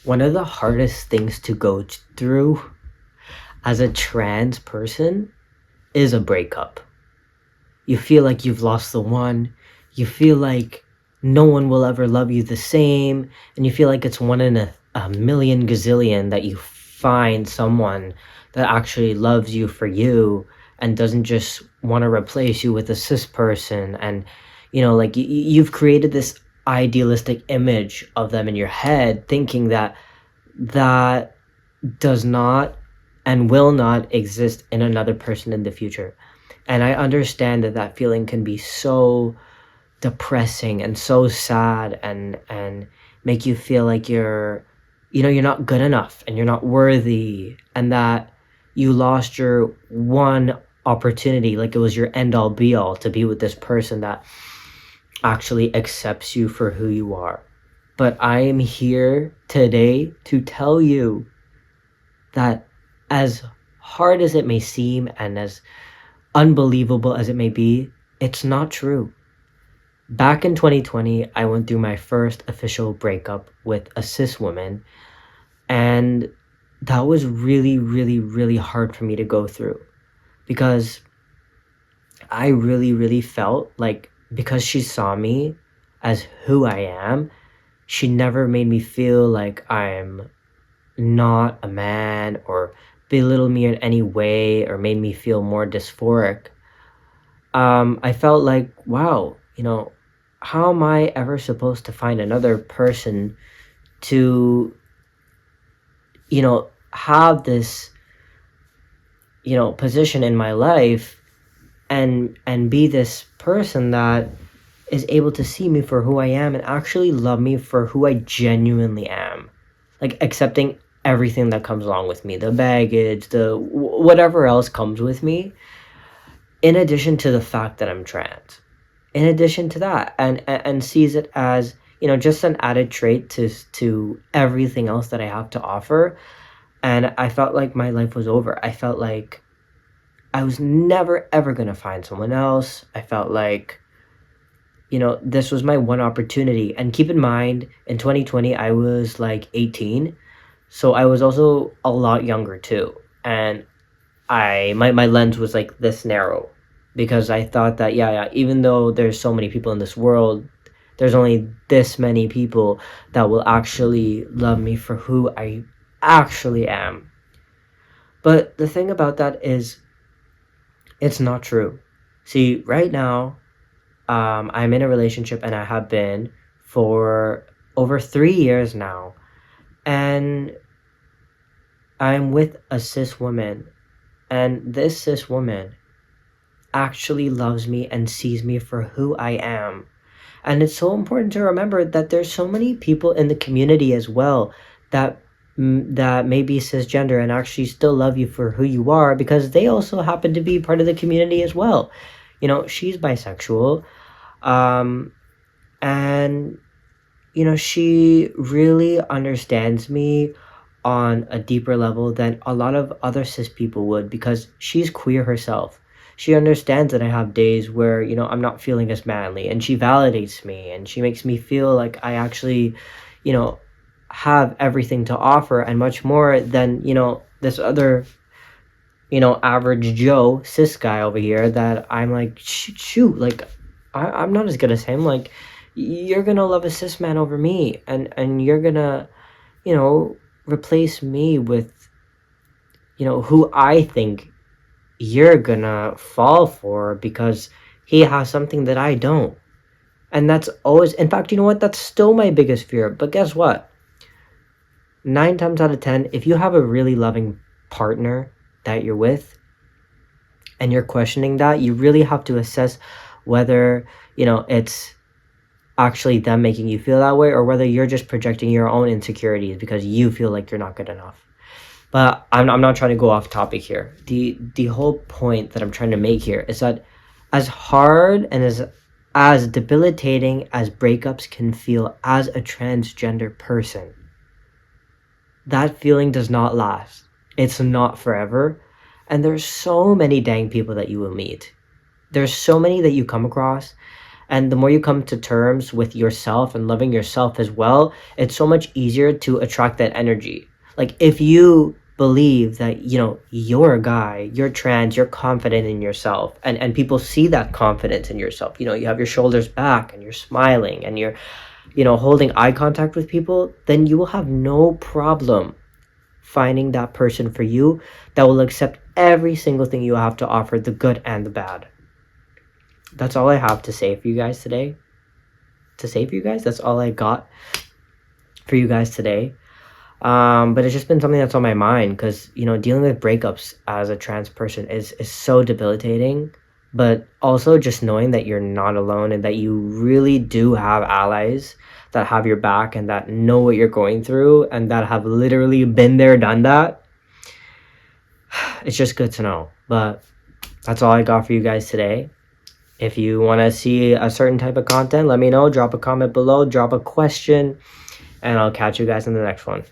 One of the hardest things to go through as a trans person is a breakup. You feel like you've lost the one, you feel like no one will ever love you the same, and you feel like it's one in a million gazillion that you find someone that actually loves you for you and doesn't just want to replace you with a cis person. And like you've created this idealistic image of them in your head, thinking that does not and will not exist in another person in the future. And I understand that feeling can be so depressing and so sad, and make you feel like you're not good enough and you're not worthy, and that you lost your one opportunity, like it was your end all be all to be with this person that actually accepts you for who you are. But I am here today to tell you that, as hard as it may seem and as unbelievable as it may be, it's not true. Back in 2020, I went through my first official breakup with a cis woman, and that was really, really, really hard for me to go through, because I really, really felt like, because she saw me as who I am, she never made me feel like I'm not a man, or belittle me in any way, or made me feel more dysphoric. I felt like, wow, how am I ever supposed to find another person to, have this, position in my life, and be this person that is able to see me for who I am and actually love me for who I genuinely am, like accepting everything that comes along with me, the baggage, the whatever else comes with me, in addition to the fact that I'm trans, in addition to that, and sees it as, just an added trait to everything else that I have to offer. And I felt like my life was over. I felt like I was never ever going to find someone else. I felt like, this was my one opportunity. And keep in mind, in 2020 I was like 18, so I was also a lot younger too. And my lens was like this narrow, because I thought that, yeah, even though there's so many people in this world, there's only this many people that will actually love me for who I actually am. But the thing about that is, it's not true. See, right now, I'm in a relationship, and I have been for over 3 years now, and I'm with a cis woman, and this cis woman actually loves me and sees me for who I am. And it's so important to remember that there's so many people in the community as well that that may be cisgender and actually still love you for who you are, because they also happen to be part of the community as well. She's bisexual, um, and she really understands me on a deeper level than a lot of other cis people would, because she's queer herself. She understands that I have days where, I'm not feeling as manly, and she validates me, and she makes me feel like I actually, you know, have everything to offer, and much more than, this other, average Joe cis guy over here, that I'm like, shoot, like, I'm not as good as him. Like, you're gonna love a cis man over me, and you're gonna, replace me with, who I think you're gonna fall for, because he has something that I don't. And that's always, in fact, you know what? That's still my biggest fear. But guess what? 9 times out of 10, if you have a really loving partner that you're with, and you're questioning that, you really have to assess whether, it's actually them making you feel that way, or whether you're just projecting your own insecurities because you feel like you're not good enough. But I'm not trying to go off topic here. The whole point that I'm trying to make here is that, as hard and as debilitating as breakups can feel as a transgender person, that feeling does not last. It's not forever. And there's so many dang people that you will meet. There's so many that you come across, And the more you come to terms with yourself and loving yourself as well, it's so much easier to attract that energy. Like if you believe that, you know, you're a guy, you're trans, you're confident in yourself, and people see that confidence in yourself. You know, you have your shoulders back and you're smiling and you're, you know, holding eye contact with people, then you will have no problem finding that person for you that will accept every single thing you have to offer, the good and the bad. That's all I have to say for you guys today. That's all I got for you guys today. But it's just been something that's on my mind because, you know, dealing with breakups as a trans person is so debilitating. But also just knowing that you're not alone and that you really do have allies that have your back and that know what you're going through and that have literally been there, done that. It's just good to know. But that's all I got for you guys today. If you want to see a certain type of content, let me know. Drop a comment below, drop a question, and I'll catch you guys in the next one.